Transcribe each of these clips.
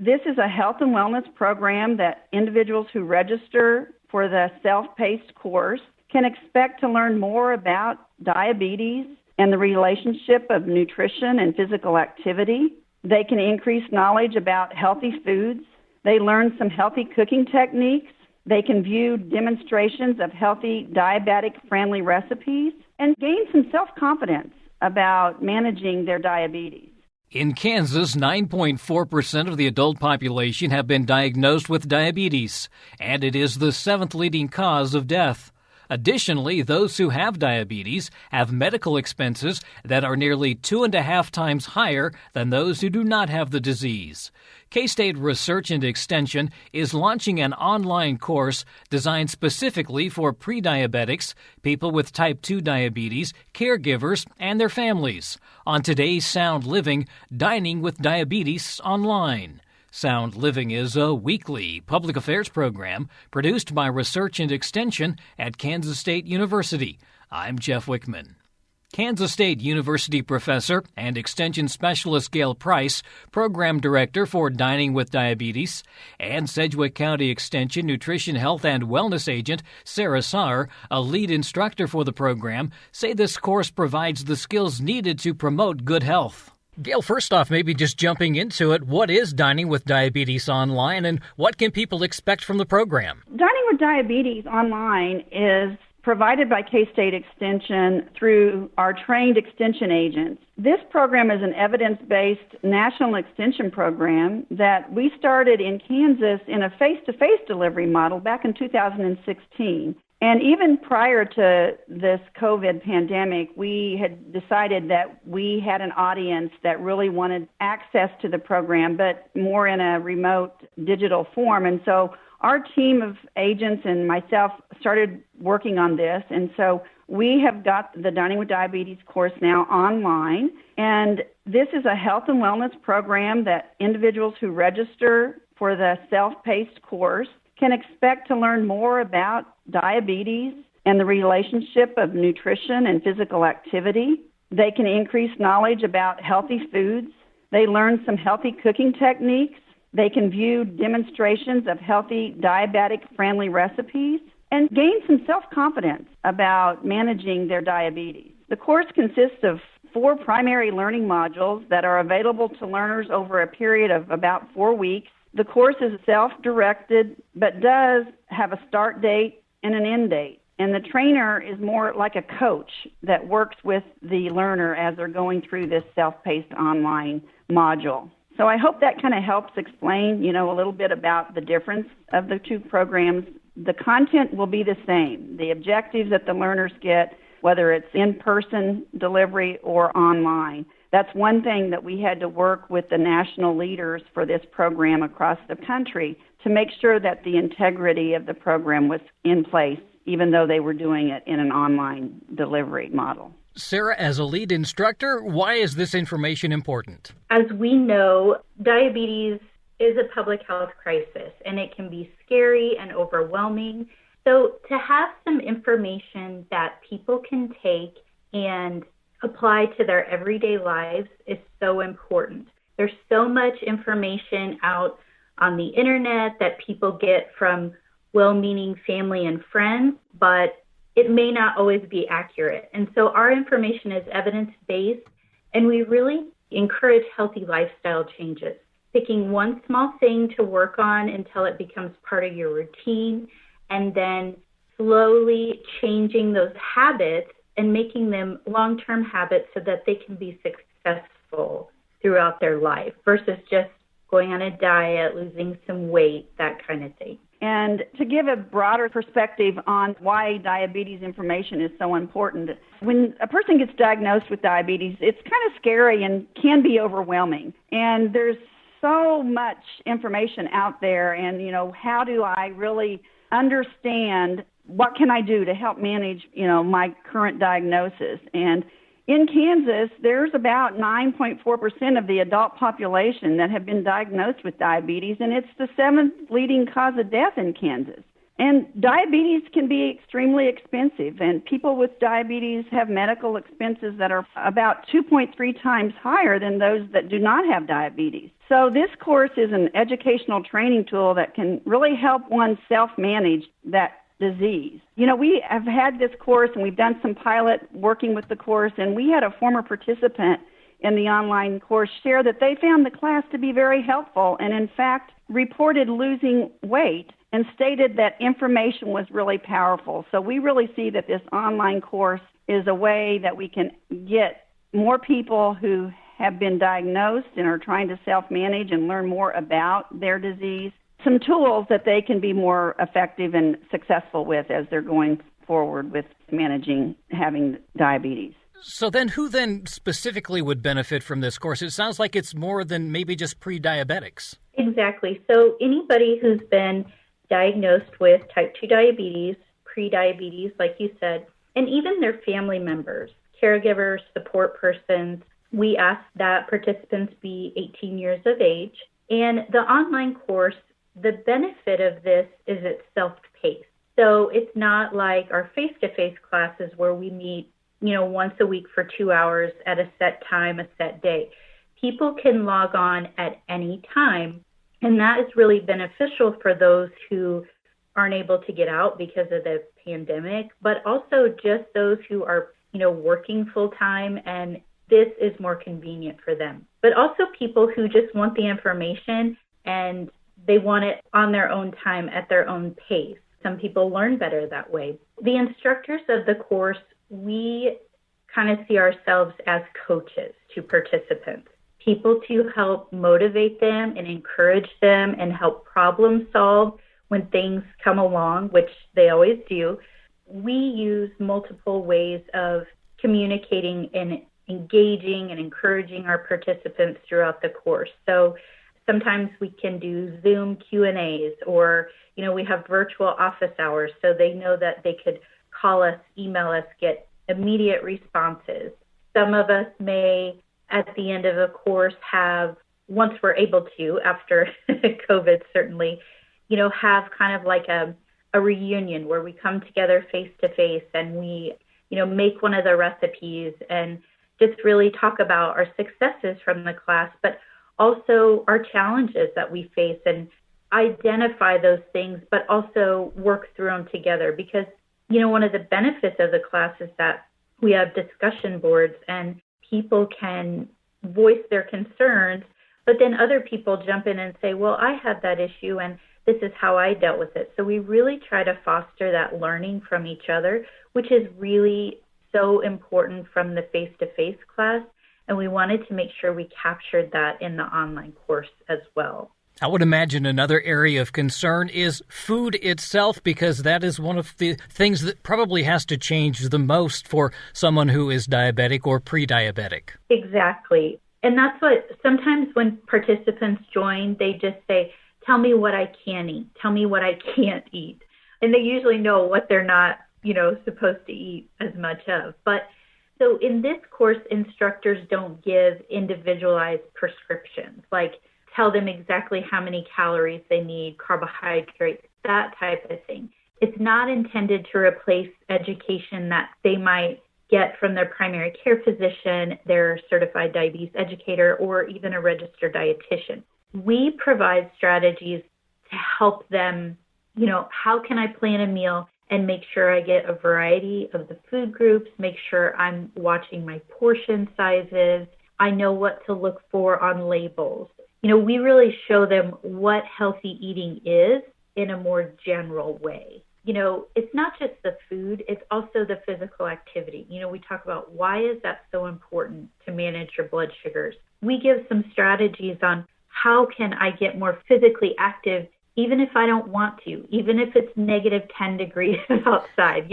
This is a health and wellness program that individuals who register for the self-paced course can expect to learn more about diabetes and the relationship of nutrition and physical activity. They can increase knowledge about healthy foods. They learn some healthy cooking techniques. They can view demonstrations of healthy diabetic-friendly recipes and gain some self-confidence about managing their diabetes. In Kansas, 9.4% of the adult population have been diagnosed with diabetes, and it is the seventh leading cause of death. Additionally, those who have diabetes have medical expenses that are nearly 2.5 times higher than those who do not have the disease. K-State Research and Extension is launching an online course designed specifically for prediabetics, people with type 2 diabetes, caregivers, and their families. On today's Sound Living, Dining with Diabetes Online. Sound Living is a weekly public affairs program produced by Research and Extension at Kansas State University. I'm Jeff Wichman. Kansas State University professor and Extension specialist Gayle Price, program director for Dining with Diabetes, and Sedgwick County Extension nutrition, health, and wellness agent Sara Sawer, a lead instructor for the program, say this course provides the skills needed to promote good health. Gayle, first off, maybe just jumping into it, what is Dining with Diabetes Online, and what can people expect from the program? Dining with Diabetes Online is provided by K-State Extension through our trained extension agents. This program is an evidence-based national extension program that we started in Kansas in a face-to-face delivery model back in 2016. And even prior to this COVID pandemic, we had decided that we had an audience that really wanted access to the program, but more in a remote digital form. And so our team of agents and myself started working on this. And so we have got the Dining with Diabetes course now online. And this is a health and wellness program that individuals who register for the self-paced course can expect to learn more about diabetes and the relationship of nutrition and physical activity. They can increase knowledge about healthy foods. They learn some healthy cooking techniques. They can view demonstrations of healthy diabetic-friendly recipes and gain some self-confidence about managing their diabetes. The course consists of 4 primary learning modules that are available to learners over a period of about 4 weeks. The course is self-directed, but does have a start date and an end date. And the trainer is more like a coach that works with the learner as they're going through this self-paced online module. So I hope that kind of helps explain, a little bit about the difference of the two programs. The content will be the same. The objectives that the learners get, whether it's in-person delivery or online. That's one thing that we had to work with the national leaders for this program across the country to make sure that the integrity of the program was in place, even though they were doing it in an online delivery model. Sara, as a lead instructor, why is this information important? As we know, diabetes is a public health crisis, and it can be scary and overwhelming. So to have some information that people can take and apply to their everyday lives is so important. There's so much information out on the internet that people get from well-meaning family and friends, but it may not always be accurate. And so our information is evidence-based, and we really encourage healthy lifestyle changes, picking one small thing to work on until it becomes part of your routine, and then slowly changing those habits and making them long-term habits so that they can be successful throughout their life versus just going on a diet, losing some weight, that kind of thing. And to give a broader perspective on why diabetes information is so important, when a person gets diagnosed with diabetes, it's kind of scary and can be overwhelming. And there's so much information out there, and, how do I really understand what can I do to help manage, my current diagnosis? And in Kansas, there's about 9.4% of the adult population that have been diagnosed with diabetes, and it's the 7th leading cause of death in Kansas. And diabetes can be extremely expensive, and people with diabetes have medical expenses that are about 2.3 times higher than those that do not have diabetes. So this course is an educational training tool that can really help one self-manage that disease. You know, we have had this course, and we've done some pilot working with the course, and we had a former participant in the online course share that they found the class to be very helpful and, in fact, reported losing weight and stated that information was really powerful. So we really see that this online course is a way that we can get more people who have been diagnosed and are trying to self-manage and learn more about their disease, some tools that they can be more effective and successful with as they're going forward with managing having diabetes. So then who then specifically would benefit from this course? It sounds like it's more than maybe just pre-diabetics. Exactly. So anybody who's been diagnosed with type 2 diabetes, pre-diabetes, like you said, and even their family members, caregivers, support persons, we ask that participants be 18 years of age. And the online course, the benefit of this is it's self-paced. So it's not like our face-to-face classes where we meet, once a week for 2 hours at a set time, a set day. People can log on at any time, and that is really beneficial for those who aren't able to get out because of the pandemic, but also just those who are, working full-time, and this is more convenient for them. But also people who just want the information and they want it on their own time at their own pace. Some people learn better that way. The instructors of the course, we kind of see ourselves as coaches to participants, people to help motivate them and encourage them and help problem solve when things come along, which they always do. We use multiple ways of communicating and engaging and encouraging our participants throughout the course. So sometimes we can do Zoom Q&As, or, we have virtual office hours, so they know that they could call us, email us, get immediate responses. Some of us may, at the end of a course, have, once we're able to, after COVID certainly, have kind of like a reunion where we come together face to face and we, make one of the recipes and just really talk about our successes from the class, but also our challenges that we face and identify those things, but also work through them together. Because, one of the benefits of the class is that we have discussion boards and people can voice their concerns, but then other people jump in and say, well, I had that issue and this is how I dealt with it. So we really try to foster that learning from each other, which is really so important from the face-to-face class. And we wanted to make sure we captured that in the online course as well. I would imagine another area of concern is food itself, because that is one of the things that probably has to change the most for someone who is diabetic or pre-diabetic. Exactly. And that's what sometimes when participants join, they just say, tell me what I can eat. Tell me what I can't eat. And they usually know what they're not, supposed to eat as much of. But so in this course, instructors don't give individualized prescriptions, like tell them exactly how many calories they need, carbohydrates, that type of thing. It's not intended to replace education that they might get from their primary care physician, their certified diabetes educator, or even a registered dietitian. We provide strategies to help them, how can I plan a meal and make sure I get a variety of the food groups, make sure I'm watching my portion sizes, I know what to look for on labels. We really show them what healthy eating is in a more general way. It's not just the food, it's also the physical activity. We talk about why is that so important to manage your blood sugars. We give some strategies on how can I get more physically active even if I don't want to, even if it's negative 10 degrees outside.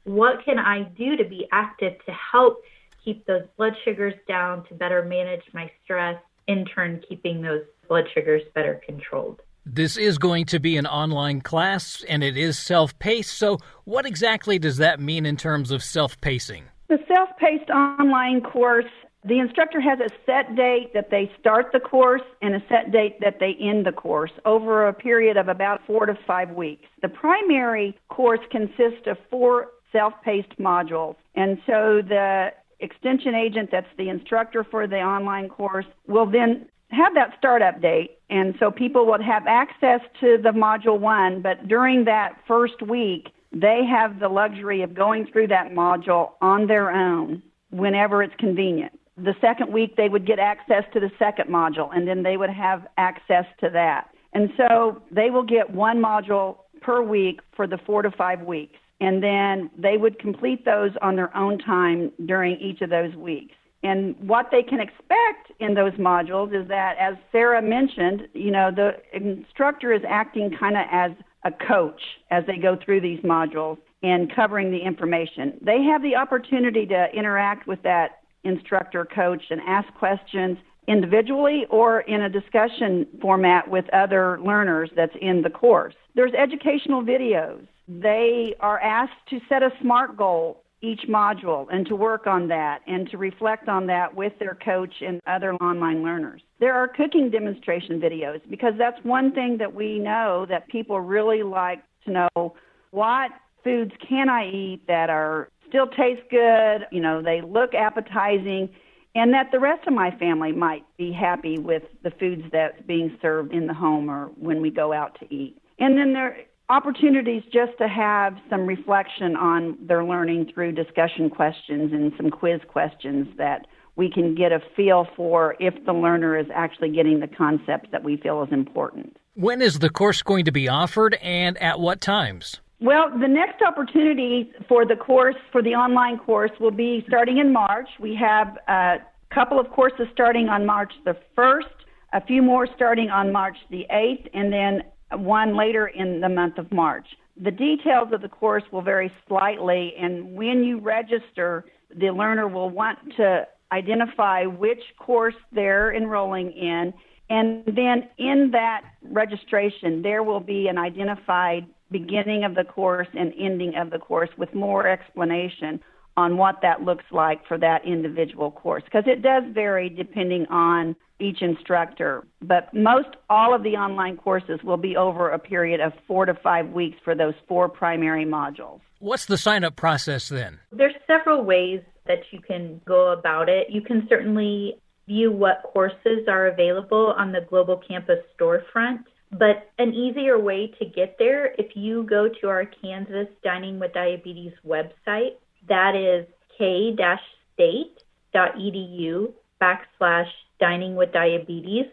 What can I do to be active to help keep those blood sugars down, to better manage my stress, in turn keeping those blood sugars better controlled. This is going to be an online class, and it is self-paced. So what exactly does that mean in terms of self-pacing? The self-paced online course The instructor has a set date that they start the course and a set date that they end the course over a period of about 4 to 5 weeks. The primary course consists of 4 self-paced modules, and so the extension agent that's the instructor for the online course will then have that startup date, and so people will have access to the module 1, but during that first week, they have the luxury of going through that module on their own whenever it's convenient. The second week, they would get access to the second module, and then they would have access to that. And so they will get 1 module per week for the 4 to 5 weeks, and then they would complete those on their own time during each of those weeks. And what they can expect in those modules is that, as Sara mentioned, the instructor is acting kind of as a coach as they go through these modules and covering the information. They have the opportunity to interact with that instructor coach and ask questions individually or in a discussion format with other learners that's in the course. There's educational videos. They are asked to set a SMART goal each module and to work on that and to reflect on that with their coach and other online learners. There are cooking demonstration videos because that's one thing that we know that people really like to know. What foods can I eat that are still taste good, they look appetizing, and that the rest of my family might be happy with the foods that's being served in the home or when we go out to eat. And then there are opportunities just to have some reflection on their learning through discussion questions and some quiz questions that we can get a feel for if the learner is actually getting the concepts that we feel is important. When is the course going to be offered and at what times? Well, the next opportunity for the course, for the online course, will be starting in March. We have a couple of courses starting on March the 1st, a few more starting on March the 8th, and then one later in the month of March. The details of the course will vary slightly, and when you register, the learner will want to identify which course they're enrolling in, and then in that registration, there will be an identified beginning of the course and ending of the course with more explanation on what that looks like for that individual course, because it does vary depending on each instructor. But most all of the online courses will be over a period of 4 to 5 weeks for those 4 primary modules. What's the sign-up process then? There's several ways that you can go about it. You can certainly view what courses are available on the Global Campus storefront. But an easier way to get there, if you go to our Kansas Dining with Diabetes website, that is k-state.edu/dining with diabetes.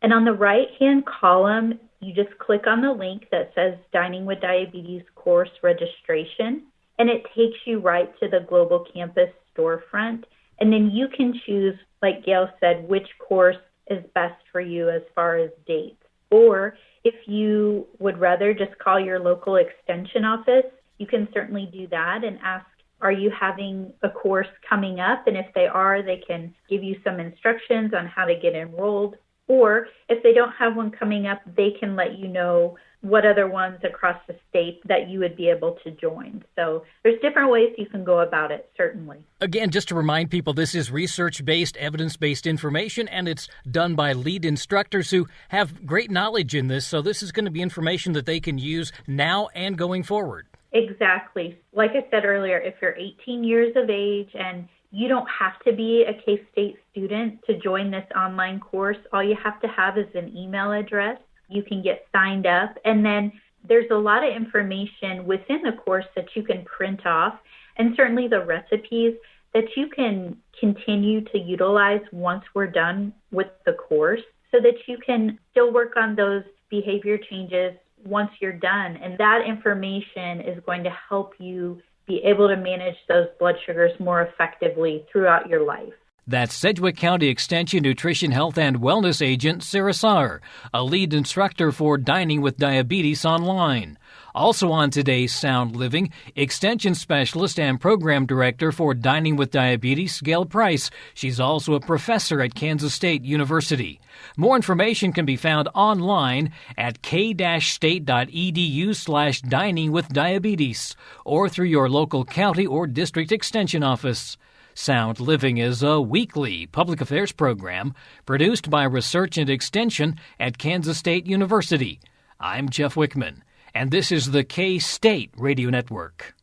And on the right-hand column, you just click on the link that says Dining with Diabetes course registration, and it takes you right to the Global Campus storefront. And then you can choose, like Gayle said, which course is best for you as far as dates. Or if you would rather just call your local extension office, you can certainly do that and ask, are you having a course coming up? And if they are, they can give you some instructions on how to get enrolled. Or if they don't have one coming up, they can let you know what other ones across the state that you would be able to join. So there's different ways you can go about it, certainly. Again, just to remind people, this is research-based, evidence-based information, and it's done by lead instructors who have great knowledge in this. So this is going to be information that they can use now and going forward. Exactly. Like I said earlier, if you're 18 years of age and you don't have to be a K-State student to join this online course, all you have to have is an email address. You can get signed up, and then there's a lot of information within the course that you can print off, and certainly the recipes that you can continue to utilize once we're done with the course, so that you can still work on those behavior changes once you're done. And that information is going to help you be able to manage those blood sugars more effectively throughout your life. That's Sedgwick County Extension Nutrition, Health, and Wellness Agent Sara Sawer, a lead instructor for Dining with Diabetes Online. Also on today's Sound Living, Extension Specialist and Program Director for Dining with Diabetes, Gayle Price. She's also a professor at Kansas State University. More information can be found online at k-state.edu/dining with diabetes or through your local county or district extension office. Sound Living is a weekly public affairs program produced by Research and Extension at Kansas State University. I'm Jeff Wichman, and this is the K-State Radio Network.